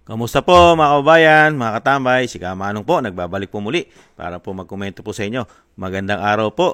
Kamusta po mga kababayan, mga katambay, si Kamanong po, nagbabalik po muli para po magkomento po sa inyo. Magandang araw po,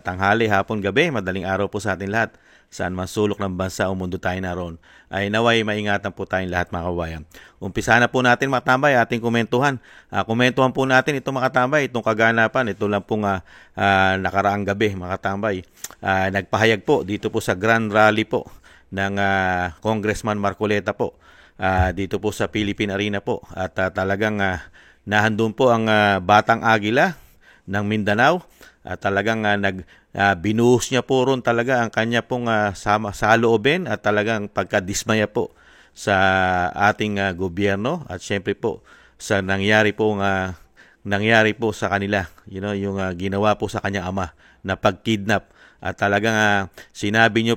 tanghali, hapon, gabi, madaling araw po sa atin lahat. Saan man sulok ng bansa o mundo tayo naroon, ay naway maingatan po tayong lahat mga kababayan. Umpisa na po natin mga katambay, ating komentuhan. Komentuhan po natin itong mga katambay, itong kaganapan, ito lang pong nakaraang gabi mga katambay. Nagpahayag po dito po sa Grand Rally po ng Congressman Marcoleta po. Dito po sa Philippine Arena po at talagang nahandun po ang Batang Agila ng Mindanao at talagang binuhos niya po ron talaga ang kanya pong saloobin at talagang pagkadismaya po sa ating gobyerno at syempre po sa nangyari po sa kanila, yung ginawa po sa kanyang ama na pagkidnap. At talagang sinabi niya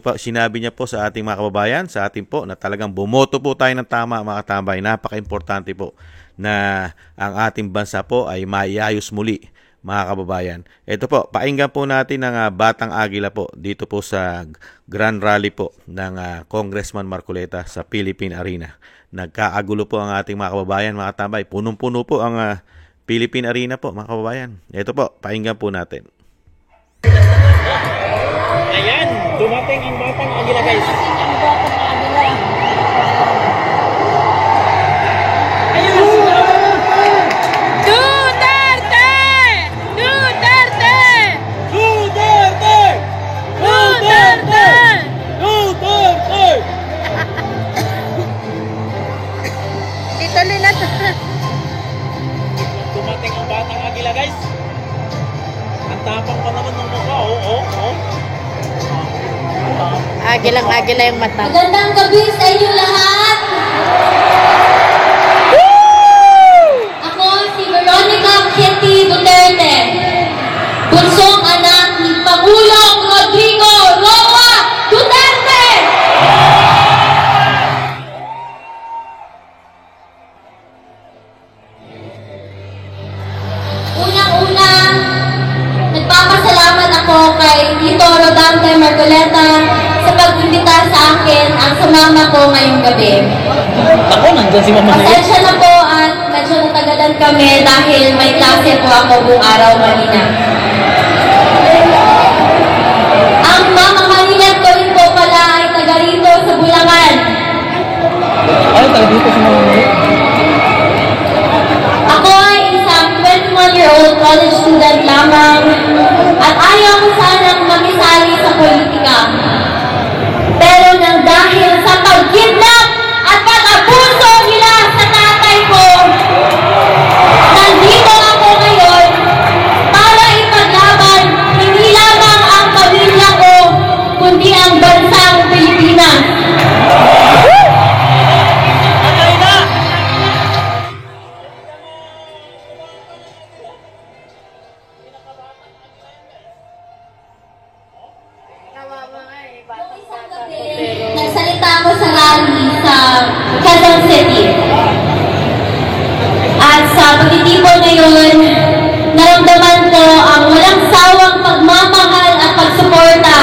po sa ating mga kababayan, sa ating po na talagang bumoto po tayo ng tama mga katambay. Napaka-importante po na ang ating bansa po ay maiayos muli mga kababayan. Ito po, painggan po natin ang Batang Agila po dito po sa Grand Rally po ng Congressman Marcoleta sa Philippine Arena. Nagkaagulo po ang ating mga kababayan mga katambay. Punong-puno po ang Philippine Arena po mga kababayan. Ito po, painggan po natin. Ayan, dumating ang Batang Agila guys. Ang Batang Agila. Ayun na sila. Duterte! Duterte! Duterte! Duterte! Duterte! Ituloy na to. Dumating ang Batang Agila guys. Ang tapang pa naman ng mukha, Agilang-agila yung mata. Magandang gabi sa inyo lahat! Ako si Veronica Kitty Duterte, bunsong anak ni Pangulong Rodrigo Roa Duterte! Unang-una, nagpapasalamat ako kay Tito Rodante Marcoleta sa pag-imbita sa akin ang sumama ko ngayong gabi. Ako, nandyan si Mama Naya. Pasensya na po at medyo natagalan kami dahil may klase po ako buong araw kanina. Ang mamamahinat ko rin po pala ay taga rito sa Bulacan. Ay, taga dito si Mama Naya. Ako ay isang 21-year-old college student lamang at ayaw ko sanang makisali sa politika. Pero nang dahil sa pagkidnap at pag-abuso nila sa tatay ko, nandito ako ngayon para ipaglaban hindi lamang ang pamilya ko, kundi ang bansang Pilipinas. Nagsalita ako sa rally sa Quezon City. At sa pagtitipon ngayon, naramdaman ko ang walang sawang pagmamahal at pagsuporta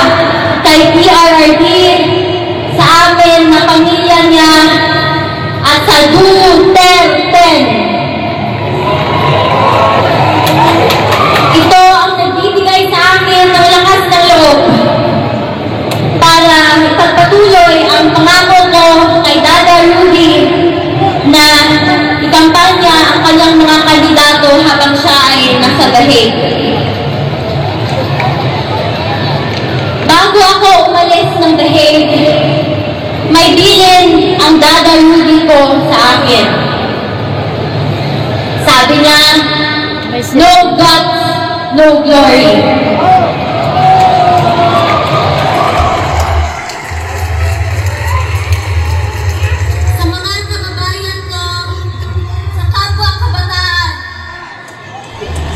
kay PRRD, sa amin na pamilya niya, at sa Duterte. Ito ang nagbibigay sa akin ng lakas ng loob para ipagpatuloy ang pangako ko kay Dada Rudy na ikampanya ang kanyang mga kandidato habang siya ay nasa Dahig. Bago ako umalis ng Dahig, may bilin ang Dada Rudy ko sa akin. Sabi niya, no guts, no glory.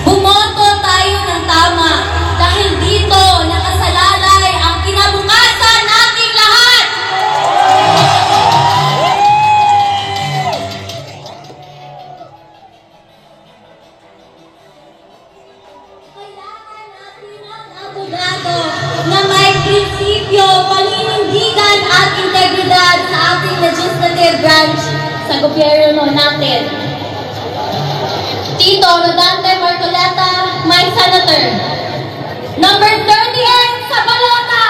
Bumoto tayo ng tama dahil dito nakasalalay ang kinabukasan nating lahat. Kailangan natin ang gobyerno natin. Tito Rodante Marcoleta, my senator. Number 38 sa balota.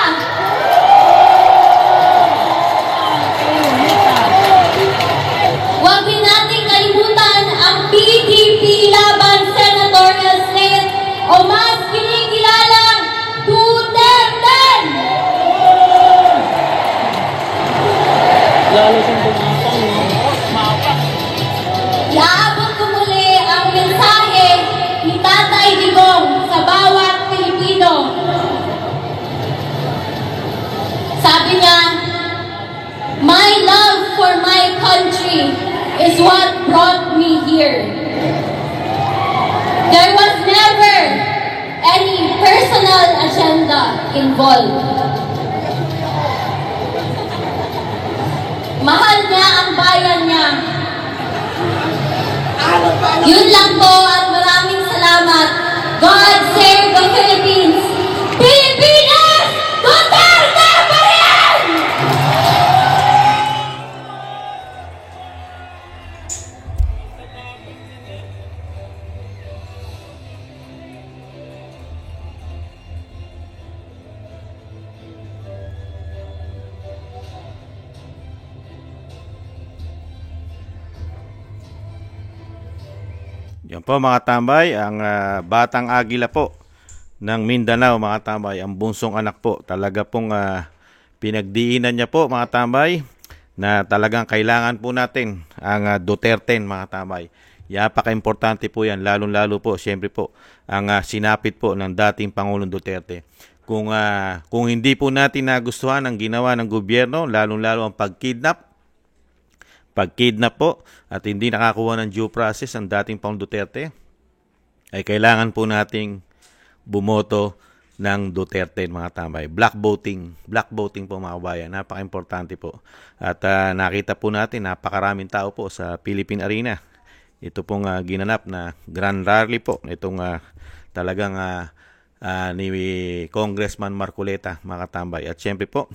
Huwag din nating kalimutan ang PDP Laban Senatorial Slate o mas kinikilalang Duterte. Lalo siyang bumapang, no? Mapang. Iaabot ko muli ang mensahe ni Tatay Digong sa bawat Pilipino. Sabi niya, "My love for my country is what brought me here. There was never any personal agenda involved." Mahal niya ang bayan niya. Yun lang po at maraming salamat. God save the Philippines! Pilipinas! Duterte pa rin! Yan po mga tambay, ang Batang Agila po ng Mindanao mga tambay, ang bunsong anak po. Talaga pong pinagdiinan niya po mga tambay na talagang kailangan po natin ang Duterte mga tambay. Yapaka-importante po yan, lalong-lalo po, siyempre po, ang sinapit po ng dating Pangulong Duterte. Kung hindi po natin nagustuhan ang ginawa ng gobyerno, lalong-lalo ang pagkidnap po at hindi nakakuha ng due process ang dating Pangulong Duterte, ay kailangan po nating bumoto ng Duterte mga tambay. Black voting po mga kabayan, napaka-importante po. At nakita po natin, napakaraming tao po sa Philippine Arena. Ito pong ginanap na Grand Rally po, itong talagang ni Congressman Marcoleta mga katambay. At syempre po,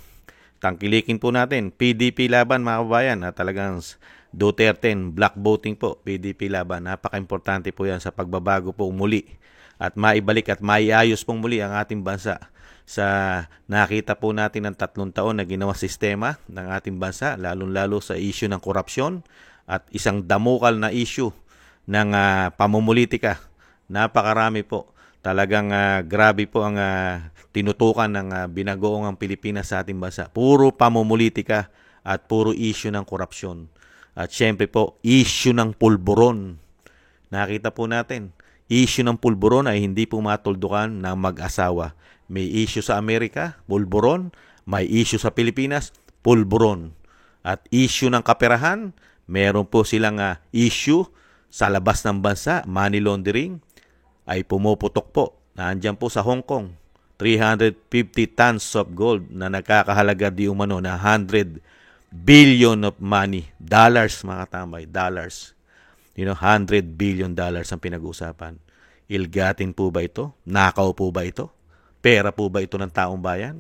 tangkilikin po natin, PDP laban mga kabayan, na talagang Duterte, black voting po, PDP laban. Napaka-importante po yan sa pagbabago po muli at maibalik at maiayos pong muli ang ating bansa. Sa nakita po natin ng 3 taon na ginawa sistema ng ating bansa, lalong-lalo sa issue ng korupsyon at isang damukal na issue ng pamumulitika. Napakarami po. Talagang grabe po ang tinutukan ng binagoong ang Pilipinas sa ating bansa. Puro pamumulitika at puro issue ng korupsyon. At syempre po, issue ng pulburon. Nakita po natin, issue ng pulburon ay hindi po matuldukan ng mag-asawa. May issue sa Amerika, pulburon. May issue sa Pilipinas, pulburon. At issue ng kaperahan, meron po silang issue sa labas ng bansa, money laundering, ay pumuputok po. Nandiyan po sa Hong Kong, 350 tons of gold na nagkakahalaga di umano na 100 billion of money. Dollars mga katambay, dollars. 100 billion dollars ang pinag-uusapan. Ilgatin po ba ito? Nakaw po ba ito? Pera po ba ito ng taong bayan?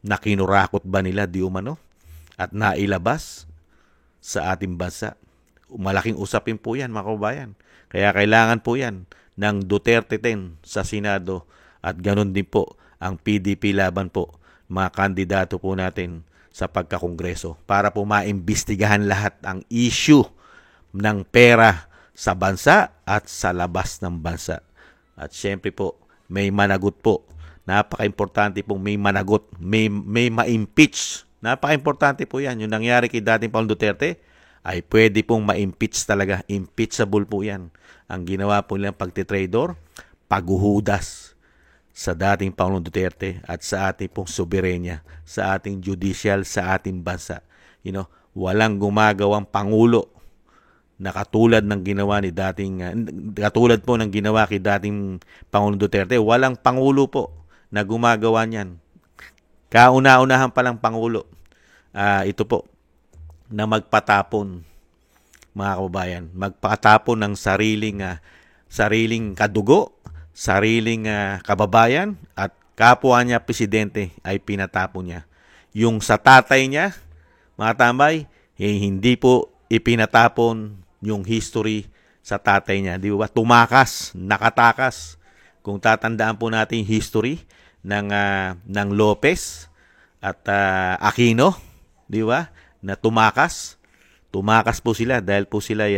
Nakinurakot ba nila di umano? At nailabas sa ating bansa? Malaking usapin po yan mga kabayan. Kaya kailangan po yan ng Duterte 10 sa Senado at ganun din po ang PDP laban po, mga kandidato po natin sa pagkakongreso para po maimbestigahan lahat ang issue ng pera sa bansa at sa labas ng bansa. At syempre po, may managot po. Napaka-importante pong may managot, may ma-impeach. Napaka-importante po yan. Yung nangyari kay dating Pangulong Duterte, ay pwede pong ma-impeach talaga. Impeachable po yan. Ang ginawa po nilang pagtitrador, paghuhudas sa dating Pangulong Duterte at sa ating pong soberenya, sa ating judicial, sa ating bansa. Walang gumagawang pangulo na katulad ng ginawa ni katulad po ng ginawa kay dating Pangulong Duterte. Walang pangulo po na gumagawa niyan. Kauna-unahan palang pangulo. Ito po, na magpatapon, mga kababayan, magpatapon ng sariling kadugo, sariling kababayan at kapwa niya presidente ay pinatapon niya. Yung sa tatay niya, mga tambay, hindi po ipinatapon yung history sa tatay niya. Di ba? Tumakas, nakatakas. Kung tatandaan po natin yung history ng Lopez at Aquino, di ba? Na tumakas. Tumakas po sila dahil po sila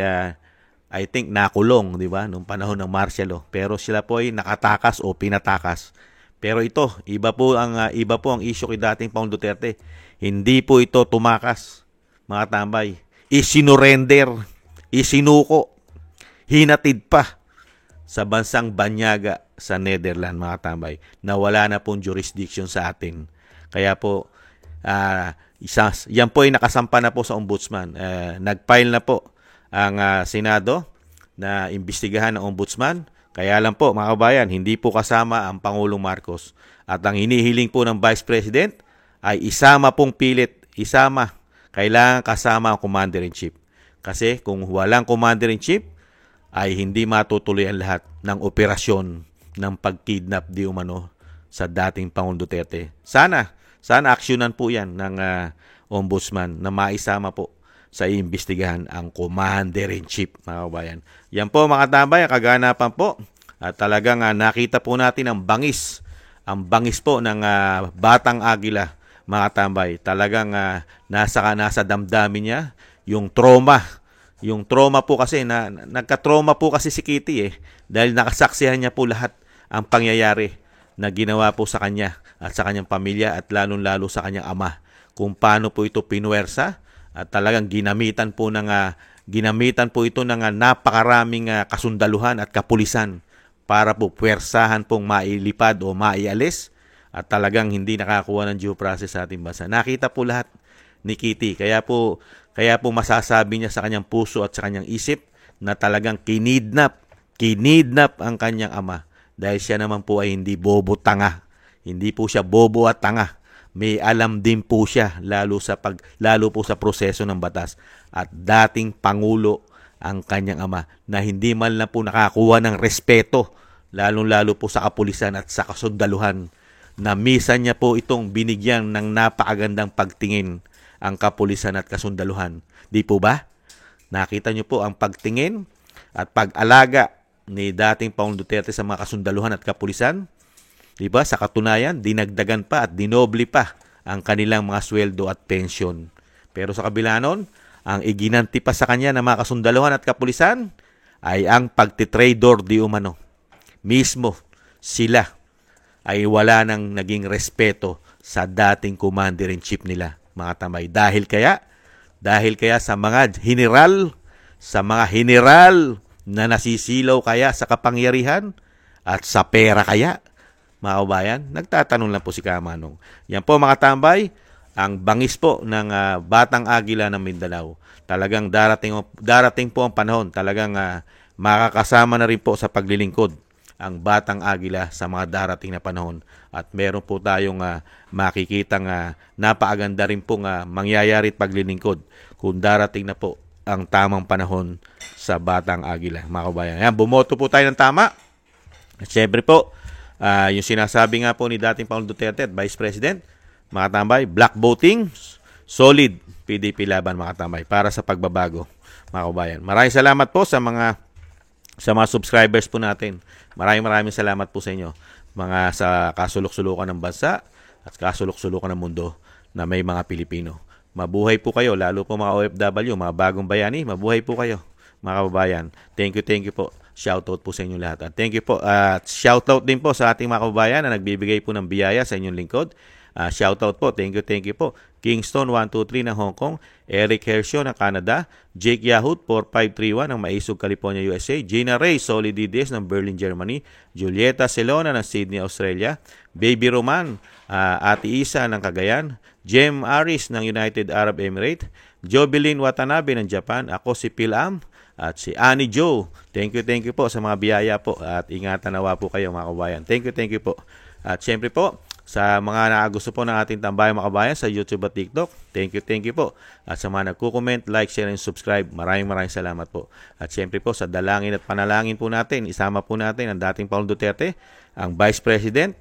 I think nakulong, di ba? Nung panahon ng martial law. Pero sila po ay nakatakas o pinatakas. Pero ito, iba po ang issue kay dating Pangulong Duterte. Hindi po ito tumakas, mga tambay. Isinurrender, isinuko, hinatid pa sa bansang Banyaga sa Netherlands, mga tambay, na wala na pong jurisdiction sa atin. Kaya po, yan po ay nakasampa na po sa ombudsman. Nag-file na po ang Senado na imbestigahan ng ombudsman. Kaya lang po, mga kabayan, hindi po kasama ang Pangulong Marcos. At ang hinihiling po ng Vice President ay isama pong pilit, kailangan kasama ang Commander-in-Chief. Kasi kung walang Commander-in-Chief, ay hindi matutuloy ang lahat ng operasyon ng pagkidnap di umano sa dating Pangulong Duterte. Sana aksyonan po yan ng ombudsman na maisama po sa iimbestigahan ang Commander-in-Chief, mga kabayan. Yan po, mga tambay, kaganapan po. At talagang nakita po natin ang bangis po ng Batang Agila, mga tambay. Talagang nasa damdamin niya yung trauma. Yung trauma po kasi, nagka-trauma po kasi si Kitty dahil nakasaksihan niya po lahat ang pangyayari na ginawa po sa kanya at sa kanyang pamilya at lalong-lalo sa kanyang ama. Kung paano po ito pinuwersa at talagang ginamitan po ito ng napakaraming kasundaluhan at kapulisan para po puwersahan pong mailipad o maialis at talagang hindi nakakuha ng due process sa ating bansa. Nakita po lahat ni Kitty. Kaya po masasabi niya sa kanyang puso at sa kanyang isip na talagang kinidnap ang kanyang ama dahil siya naman po ay hindi bobo tanga. Hindi po siya bobo at tanga. May alam din po siya lalo po sa proseso ng batas at dating pangulo ang kanyang ama na hindi man lang po nakakuha ng respeto lalo po sa kapulisan at sa kasundaluhan na misan niya po itong binigyan ng napakagandang pagtingin ang kapulisan at kasundaluhan. Di po ba? Nakita niyo po ang pagtingin at pag-alaga ni dating Pangulong Duterte sa mga kasundaluhan at kapulisan. Diba? Sa katunayan, dinagdagan pa at dinoble pa ang kanilang mga sweldo at pensyon. Pero sa kabila nun, ang iginanti pa sa kanya ng mga kasundaluhan at kapulisan ay ang pagtitrador di umano. Mismo sila ay wala nang naging respeto sa dating Commander-in-Chief nila, mga tambay. Dahil kaya sa mga general na nasisilaw kaya sa kapangyarihan at sa pera kaya, mga kabayan, nagtatanong lang po si Kamanong. Yan po, mga tambay, ang bangis po ng Batang Agila ng Mindanao. Talagang darating po ang panahon. Talagang makakasama na rin po sa paglilingkod ang Batang Agila sa mga darating na panahon. At meron po tayong makikitang napakaganda rin pong mangyayari at paglilingkod kung darating na po ang tamang panahon sa Batang Agila, mga kabayan. Yan, bumoto po tayo ng tama. At syempre po, yung sinasabi nga po ni dating Pangulong Duterte at Vice President, mga tambay, black voting, solid PDP laban, mga tambay, para sa pagbabago, mga kabayan. Maraming salamat po sa mga subscribers po natin. Maraming salamat po sa inyo, mga sa kasulok-sulukan ng bansa at kasulok-sulukan ng mundo na may mga Pilipino. Mabuhay po kayo, lalo po mga OFW, mga bagong bayani, mabuhay po kayo, mga kababayan. Thank you po. Shoutout po sa inyong lahat. At thank you po. Shoutout din po sa ating mga kababayan na nagbibigay po ng biyaya sa inyong lingkod. Shoutout po. Thank you po. Kingston 123 ng Hong Kong, Eric Hershio ng Canada, Jake Yahut 4531 ng Maisog, California, USA, Gina Ray Solidides ng Berlin, Germany, Julieta Celona ng Sydney, Australia, Baby Roman, Ate Isa ng Cagayan, Jem Aris ng United Arab Emirates, Jobilin Watanabe ng Japan, ako si Pilam, at si Annie Joe. Thank you po sa mga biyaya po at ingatan nawa po kayo, mga kabayan. Thank you po. At syempre po, sa mga nakagusto po ng ating tambayan, mga kabayan, sa YouTube at TikTok, thank you po. At sa mga nagko-comment, like, share, and subscribe, maraming salamat po. At syempre po, sa dalangin at panalangin po natin, isama po natin ang dating Pangulong Duterte, ang Vice President,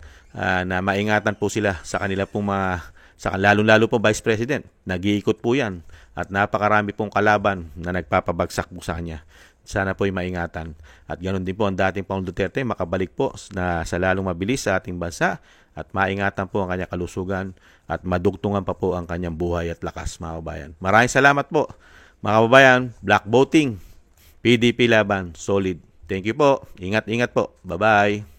na maingatan po sila sa kanila pong mga Saka lalong-lalo po Vice President, nag-iikot po yan at napakarami pong kalaban na nagpapabagsak po sa kanya. Sana po ay maingatan. At ganoon din po ang dating Pangulong Duterte makabalik po na sa lalong mabilis sa ating bansa at maingatan po ang kanyang kalusugan at madugtungan pa po ang kanyang buhay at lakas, mga kababayan. Maraming salamat po, mga kababayan. Black voting, PDP laban, solid. Thank you po. Ingat-ingat po. Bye-bye.